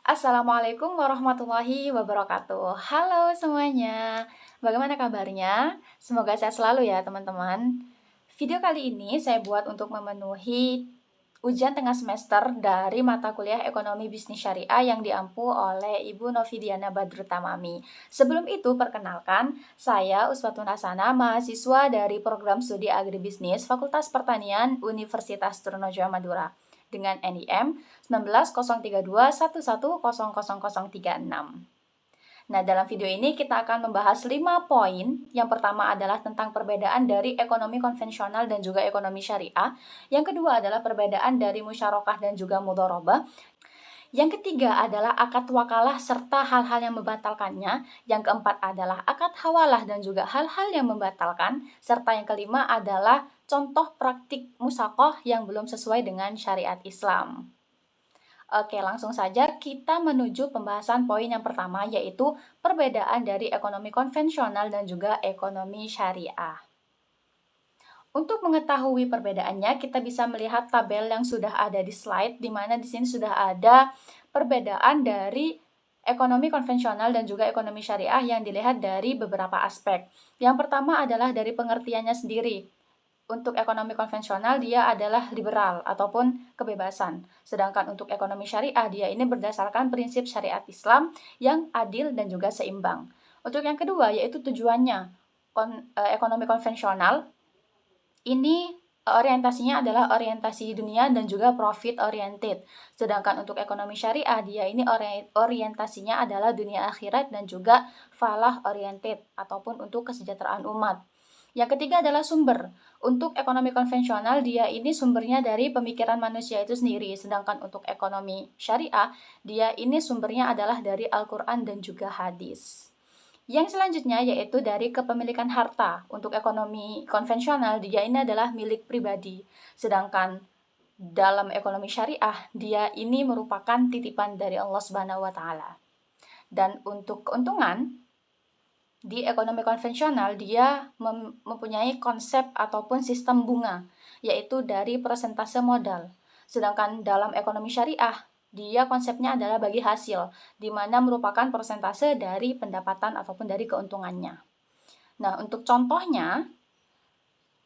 Assalamualaikum warahmatullahi wabarakatuh. Halo semuanya, bagaimana kabarnya? Semoga sehat selalu ya teman-teman. Video kali ini saya buat untuk memenuhi ujian tengah semester dari mata kuliah Ekonomi Bisnis Syariah yang diampu oleh Ibu Novidiana Badrut Tamami. Sebelum itu, perkenalkan, saya Uswatun Hasanah, mahasiswa dari program studi agribisnis Fakultas Pertanian Universitas Trunojoyo Madura dengan NIM 19.032.11.00.036. Nah, dalam video ini kita akan membahas 5 poin. Yang pertama adalah tentang perbedaan dari ekonomi konvensional dan juga ekonomi syariah. Yang kedua adalah perbedaan dari musyarakah dan juga mudharabah. Yang ketiga adalah akad wakalah serta hal-hal yang membatalkannya. Yang keempat adalah akad hawalah dan juga hal-hal yang membatalkan. Serta yang kelima adalah contoh praktik musaqah yang belum sesuai dengan syariat Islam. Oke, langsung saja kita menuju pembahasan poin yang pertama, yaitu perbedaan dari ekonomi konvensional dan juga ekonomi syariah. Untuk mengetahui perbedaannya, kita bisa melihat tabel yang sudah ada di slide, di mana di sini sudah ada perbedaan dari ekonomi konvensional dan juga ekonomi syariah yang dilihat dari beberapa aspek. Yang pertama adalah dari pengertiannya sendiri. Untuk ekonomi konvensional dia adalah liberal ataupun kebebasan. Sedangkan untuk ekonomi syariah dia ini berdasarkan prinsip syariat Islam yang adil dan juga seimbang. Untuk yang kedua yaitu tujuannya. Ekonomi konvensional ini orientasinya adalah orientasi dunia dan juga profit oriented. Sedangkan untuk ekonomi syariah dia ini orientasinya adalah dunia akhirat dan juga falah oriented ataupun untuk kesejahteraan umat. Yang ketiga adalah sumber. Untuk ekonomi konvensional dia ini sumbernya dari pemikiran manusia itu sendiri. Sedangkan untuk ekonomi syariah dia ini sumbernya adalah dari Al-Quran dan juga hadis. Yang selanjutnya yaitu dari kepemilikan harta. Untuk ekonomi konvensional dia ini adalah milik pribadi. Sedangkan dalam ekonomi syariah dia ini merupakan titipan dari Allah Subhanahu wa taala. Dan untuk keuntungan di ekonomi konvensional dia mempunyai konsep ataupun sistem bunga, yaitu dari persentase modal. Sedangkan dalam ekonomi syariah dia konsepnya adalah bagi hasil, di mana merupakan persentase dari pendapatan ataupun dari keuntungannya. Nah, untuk contohnya,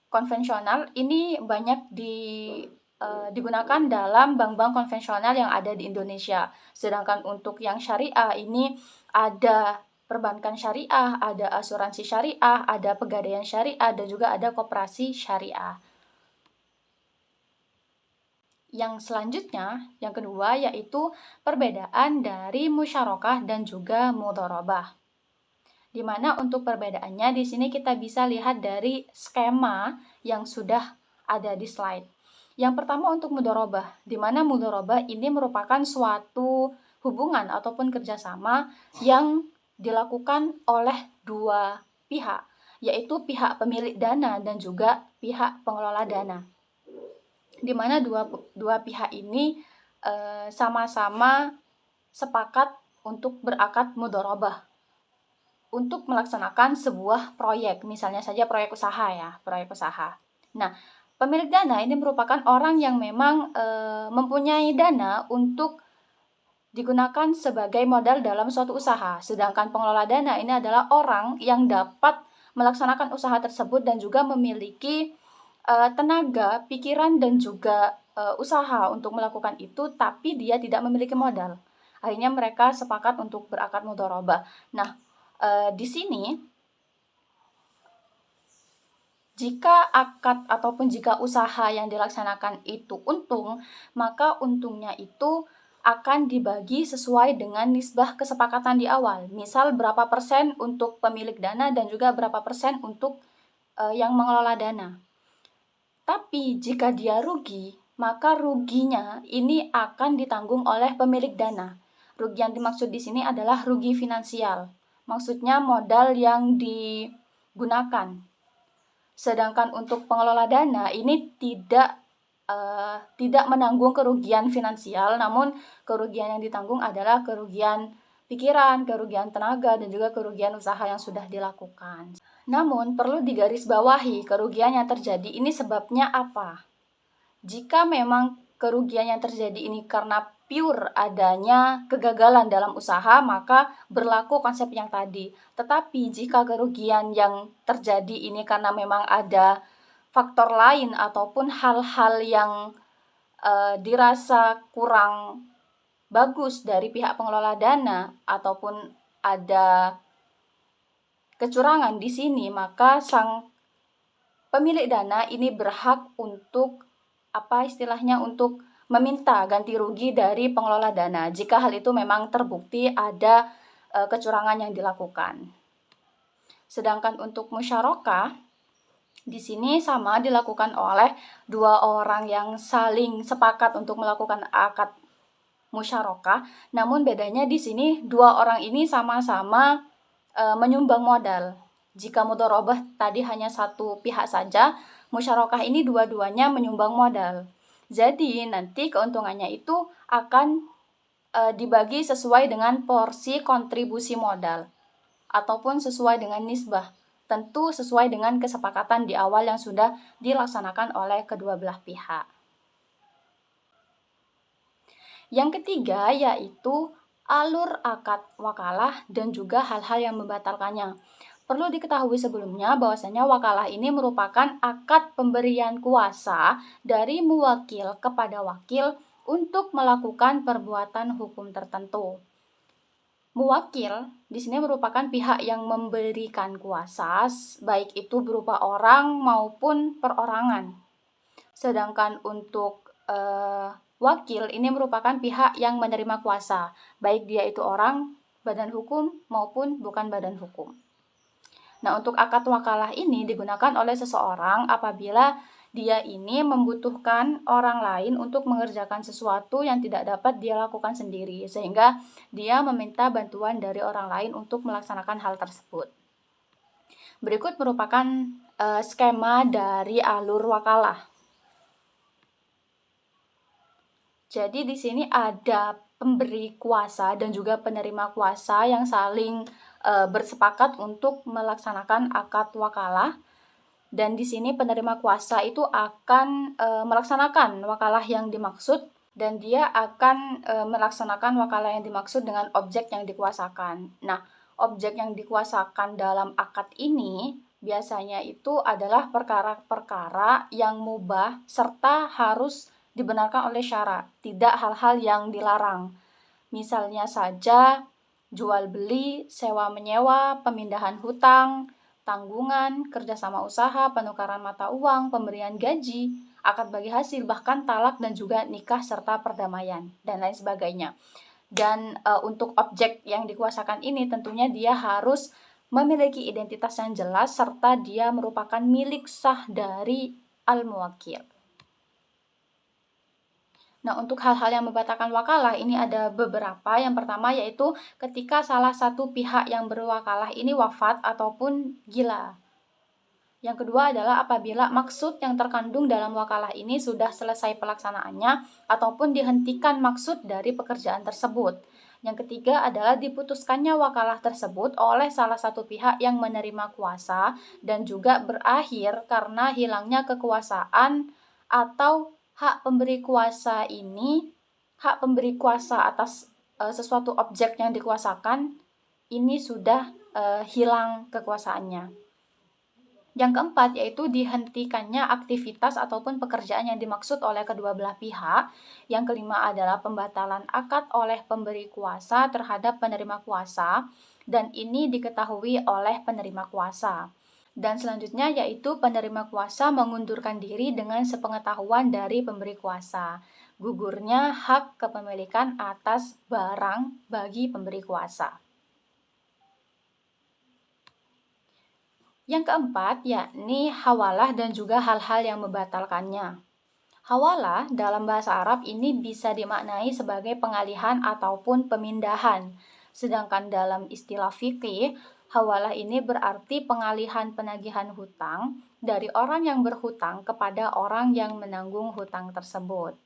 konvensional ini banyak digunakan dalam bank-bank konvensional yang ada di Indonesia. Sedangkan untuk yang syariah ini ada perbankan syariah, ada asuransi syariah, ada pegadaian syariah, dan juga ada koperasi syariah. Yang selanjutnya, yang kedua yaitu perbedaan dari musyarakah dan juga mudharabah. Di mana untuk perbedaannya di sini kita bisa lihat dari skema yang sudah ada di slide. Yang pertama untuk mudharabah, di mana mudharabah ini merupakan suatu hubungan ataupun kerjasama yang dilakukan oleh dua pihak, yaitu pihak pemilik dana dan juga pihak pengelola dana. Di mana dua pihak ini sama-sama sepakat untuk berakad mudharabah untuk melaksanakan sebuah proyek, misalnya saja proyek usaha ya, proyek usaha. Nah, pemilik dana ini merupakan orang yang memang mempunyai dana untuk digunakan sebagai modal dalam suatu usaha. Sedangkan pengelola dana ini adalah orang yang dapat melaksanakan usaha tersebut dan juga memiliki tenaga, pikiran dan juga usaha untuk melakukan itu, tapi dia tidak memiliki modal. Akhirnya mereka sepakat untuk berakad mudharabah. Nah, di sini jika akad ataupun jika usaha yang dilaksanakan itu untung, maka untungnya itu akan dibagi sesuai dengan nisbah kesepakatan di awal. Misal berapa persen untuk pemilik dana dan juga berapa persen untuk yang mengelola dana. Tapi jika dia rugi, maka ruginya ini akan ditanggung oleh pemilik dana. Rugi yang dimaksud di sini adalah rugi finansial. Maksudnya modal yang digunakan. Sedangkan untuk pengelola dana ini tidak menanggung kerugian finansial, namun kerugian yang ditanggung adalah kerugian pikiran, kerugian tenaga, dan juga kerugian usaha yang sudah dilakukan. Namun, perlu digarisbawahi kerugian yang terjadi ini sebabnya apa? Jika memang kerugian yang terjadi ini karena pure adanya kegagalan dalam usaha, maka berlaku konsep yang tadi. Tetapi jika kerugian yang terjadi ini karena memang ada faktor lain ataupun hal-hal yang dirasa kurang bagus dari pihak pengelola dana ataupun ada kecurangan di sini, maka sang pemilik dana ini berhak untuk untuk meminta ganti rugi dari pengelola dana jika hal itu memang terbukti ada kecurangan yang dilakukan. Sedangkan untuk musyarakah di sini sama dilakukan oleh dua orang yang saling sepakat untuk melakukan akad musyarakah, namun bedanya di sini dua orang ini sama-sama menyumbang modal. Jika mudharabah tadi hanya satu pihak saja, musyarakah ini dua-duanya menyumbang modal. Jadi nanti keuntungannya itu akan dibagi sesuai dengan porsi kontribusi modal ataupun sesuai dengan nisbah. Tentu sesuai dengan kesepakatan di awal yang sudah dilaksanakan oleh kedua belah pihak. Yang ketiga yaitu alur akad wakalah dan juga hal-hal yang membatalkannya. Perlu diketahui sebelumnya bahwasanya wakalah ini merupakan akad pemberian kuasa dari muwakil kepada wakil untuk melakukan perbuatan hukum tertentu. Muwakil di sini merupakan pihak yang memberikan kuasa, baik itu berupa orang maupun perorangan. Sedangkan untuk wakil ini merupakan pihak yang menerima kuasa, baik dia itu orang, badan hukum maupun bukan badan hukum. Nah, untuk akad wakalah ini digunakan oleh seseorang apabila dia ini membutuhkan orang lain untuk mengerjakan sesuatu yang tidak dapat dia lakukan sendiri, sehingga dia meminta bantuan dari orang lain untuk melaksanakan hal tersebut. Berikut merupakan skema dari alur wakalah. Jadi di sini ada pemberi kuasa dan juga penerima kuasa yang saling bersepakat untuk melaksanakan akad wakalah, dan di sini penerima kuasa itu akan melaksanakan wakalah yang dimaksud, dan dia akan melaksanakan wakalah yang dimaksud dengan objek yang dikuasakan. Nah, objek yang dikuasakan dalam akad ini biasanya itu adalah perkara-perkara yang mubah serta harus dibenarkan oleh syarak, tidak hal-hal yang dilarang. Misalnya saja jual beli, sewa menyewa, pemindahan hutang, tanggungan, kerjasama usaha, penukaran mata uang, pemberian gaji, akad bagi hasil, bahkan talak dan juga nikah serta perdamaian dan lain sebagainya. Dan untuk objek yang dikuasakan ini tentunya dia harus memiliki identitas yang jelas serta dia merupakan milik sah dari al-muwakil. Nah, untuk hal-hal yang membatalkan wakalah ini ada beberapa. Yang pertama yaitu ketika salah satu pihak yang berwakalah ini wafat ataupun gila. Yang kedua adalah apabila maksud yang terkandung dalam wakalah ini sudah selesai pelaksanaannya ataupun dihentikan maksud dari pekerjaan tersebut. Yang ketiga adalah diputuskannya wakalah tersebut oleh salah satu pihak yang menerima kuasa dan juga berakhir karena hilangnya kekuasaan atau hak pemberi kuasa atas sesuatu objek yang dikuasakan ini sudah hilang kekuasaannya. Yang keempat yaitu dihentikannya aktivitas ataupun pekerjaan yang dimaksud oleh kedua belah pihak. Yang kelima adalah pembatalan akad oleh pemberi kuasa terhadap penerima kuasa, dan ini diketahui oleh penerima kuasa. Dan selanjutnya yaitu penerima kuasa mengundurkan diri dengan sepengetahuan dari pemberi kuasa. Gugurnya hak kepemilikan atas barang bagi pemberi kuasa. Yang keempat yakni hawalah dan juga hal-hal yang membatalkannya. Hawalah dalam bahasa Arab ini bisa dimaknai sebagai pengalihan ataupun pemindahan. Sedangkan dalam istilah fikih, hawalah ini berarti pengalihan penagihan hutang dari orang yang berhutang kepada orang yang menanggung hutang tersebut.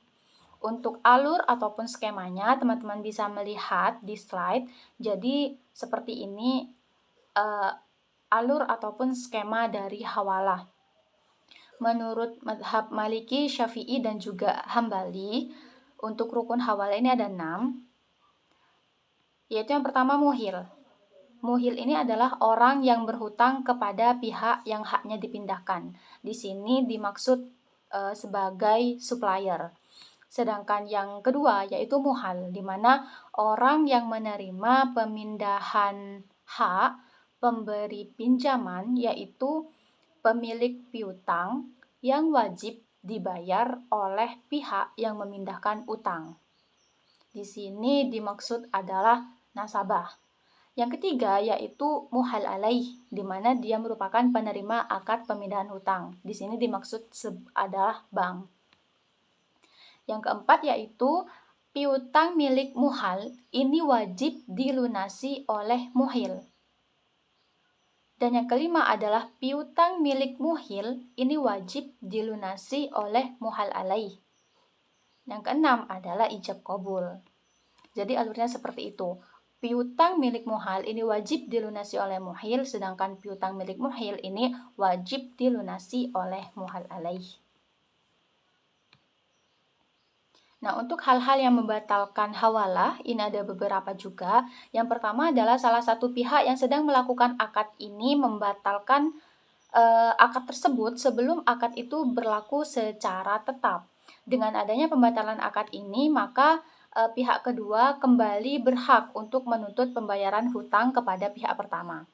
Untuk alur ataupun skemanya, teman-teman bisa melihat di slide. Jadi seperti ini alur ataupun skema dari hawalah. Menurut madhab Maliki, Syafi'i, dan juga Hambali, Untuk rukun hawalah ini ada 6, yaitu yang pertama muhil. Muhil ini adalah orang yang berhutang kepada pihak yang haknya dipindahkan. Di sini dimaksud sebagai supplier. Sedangkan yang kedua yaitu muhal, di mana orang yang menerima pemindahan hak pemberi pinjaman yaitu pemilik piutang yang wajib dibayar oleh pihak yang memindahkan utang. Di sini dimaksud adalah nasabah. Yang ketiga yaitu muhal alaih, di mana dia merupakan penerima akad pemindahan hutang. Di sini dimaksud adalah bank. Yang keempat yaitu piutang milik muhal ini wajib dilunasi oleh muhil. Dan yang kelima adalah piutang milik muhil ini wajib dilunasi oleh muhal alaih. Yang keenam adalah ijab qabul. Jadi alurnya seperti itu. Piutang milik muhal ini wajib dilunasi oleh muhil, sedangkan piutang milik muhil ini wajib dilunasi oleh muhal alaih. Nah, untuk hal-hal yang membatalkan hawalah, ini ada beberapa juga. Yang pertama adalah salah satu pihak yang sedang melakukan akad ini membatalkan akad tersebut sebelum akad itu berlaku secara tetap. Dengan adanya pembatalan akad ini, maka pihak kedua kembali berhak untuk menuntut pembayaran hutang kepada pihak pertama.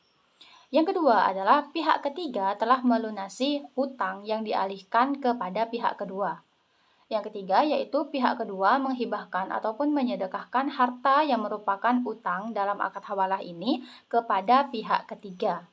Yang kedua adalah pihak ketiga telah melunasi hutang yang dialihkan kepada pihak kedua. Yang ketiga yaitu pihak kedua menghibahkan ataupun menyedekahkan harta yang merupakan utang dalam akad hawalah ini kepada pihak ketiga.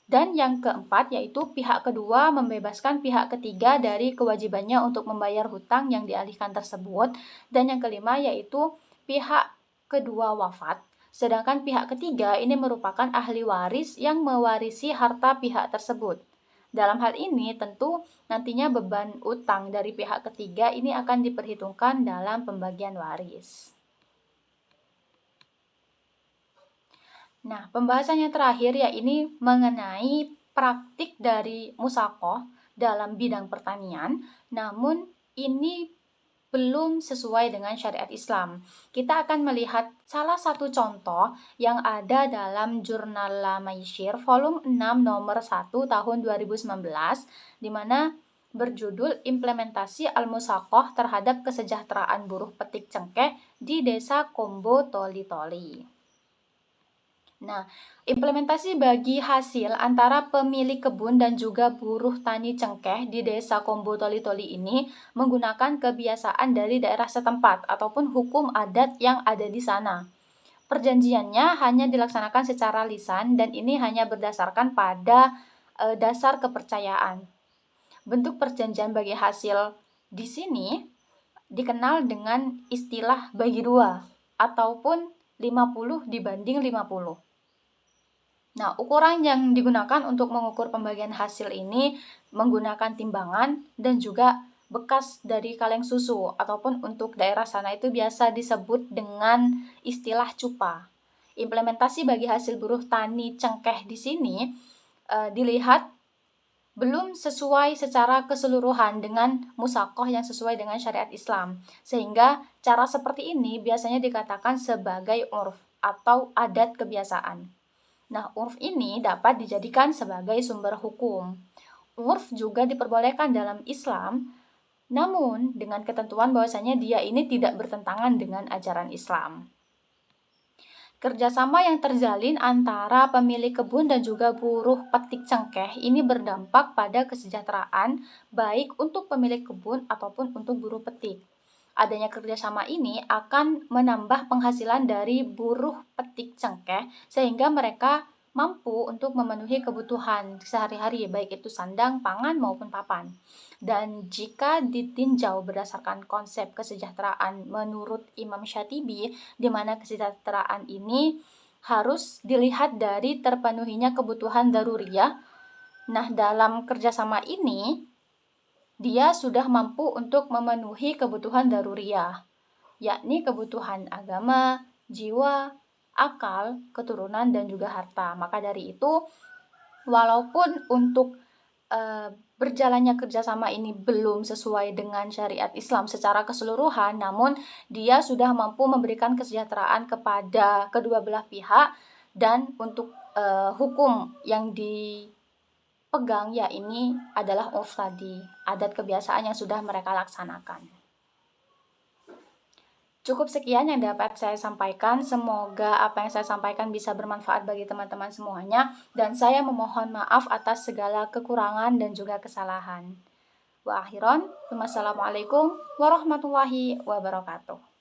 Dan yang keempat yaitu pihak kedua membebaskan pihak ketiga dari kewajibannya untuk membayar hutang yang dialihkan tersebut. Dan yang kelima yaitu pihak kedua wafat, sedangkan pihak ketiga ini merupakan ahli waris yang mewarisi harta pihak tersebut. Dalam hal ini tentu nantinya beban utang dari pihak ketiga ini akan diperhitungkan dalam pembagian waris. Nah, pembahasan yang terakhir ya ini mengenai praktik dari musaqah dalam bidang pertanian, namun ini belum sesuai dengan syariat Islam. Kita akan melihat salah satu contoh yang ada dalam jurnal La Maishir volume 6 nomor 1 tahun 2019 di mana berjudul Implementasi Al-Musaqah terhadap Kesejahteraan Buruh Petik Cengkeh di Desa Kombo Toli-Toli. Nah, implementasi bagi hasil antara pemilik kebun dan juga buruh tani cengkeh di desa Kombo Toli-Toli ini menggunakan kebiasaan dari daerah setempat ataupun hukum adat yang ada di sana. Perjanjiannya hanya dilaksanakan secara lisan dan ini hanya berdasarkan pada dasar kepercayaan. Bentuk perjanjian bagi hasil di sini dikenal dengan istilah bagi dua ataupun 50 dibanding 50. Nah, ukuran yang digunakan untuk mengukur pembagian hasil ini menggunakan timbangan dan juga bekas dari kaleng susu ataupun untuk daerah sana itu biasa disebut dengan istilah cupa. Implementasi bagi hasil buruh tani cengkeh di sini dilihat belum sesuai secara keseluruhan dengan musaqah yang sesuai dengan syariat Islam. Sehingga cara seperti ini biasanya dikatakan sebagai urf atau adat kebiasaan. Nah, urf ini dapat dijadikan sebagai sumber hukum. Urf juga diperbolehkan dalam Islam, namun dengan ketentuan bahwasanya dia ini tidak bertentangan dengan ajaran Islam. Kerjasama yang terjalin antara pemilik kebun dan juga buruh petik cengkeh ini berdampak pada kesejahteraan baik untuk pemilik kebun ataupun untuk buruh petik. Adanya kerjasama ini akan menambah penghasilan dari buruh petik cengkeh sehingga mereka mampu untuk memenuhi kebutuhan sehari-hari baik itu sandang, pangan maupun papan. Dan jika ditinjau berdasarkan konsep kesejahteraan menurut Imam Syatibi, di mana kesejahteraan ini harus dilihat dari terpenuhinya kebutuhan daruriyah. Nah, dalam kerjasama ini dia sudah mampu untuk memenuhi kebutuhan daruriyah, yakni kebutuhan agama, jiwa, akal, keturunan, dan juga harta. Maka dari itu, walaupun untuk berjalannya kerjasama ini belum sesuai dengan syariat Islam secara keseluruhan, namun dia sudah mampu memberikan kesejahteraan kepada kedua belah pihak, dan untuk hukum yang dipegang ya ini adalah urf tadi, adat kebiasaan yang sudah mereka laksanakan. Cukup sekian yang dapat saya sampaikan. Semoga apa yang saya sampaikan bisa bermanfaat bagi teman-teman semuanya. Dan saya memohon maaf atas segala kekurangan dan juga kesalahan. Wa akhiran, wassalamualaikum warahmatullahi wabarakatuh.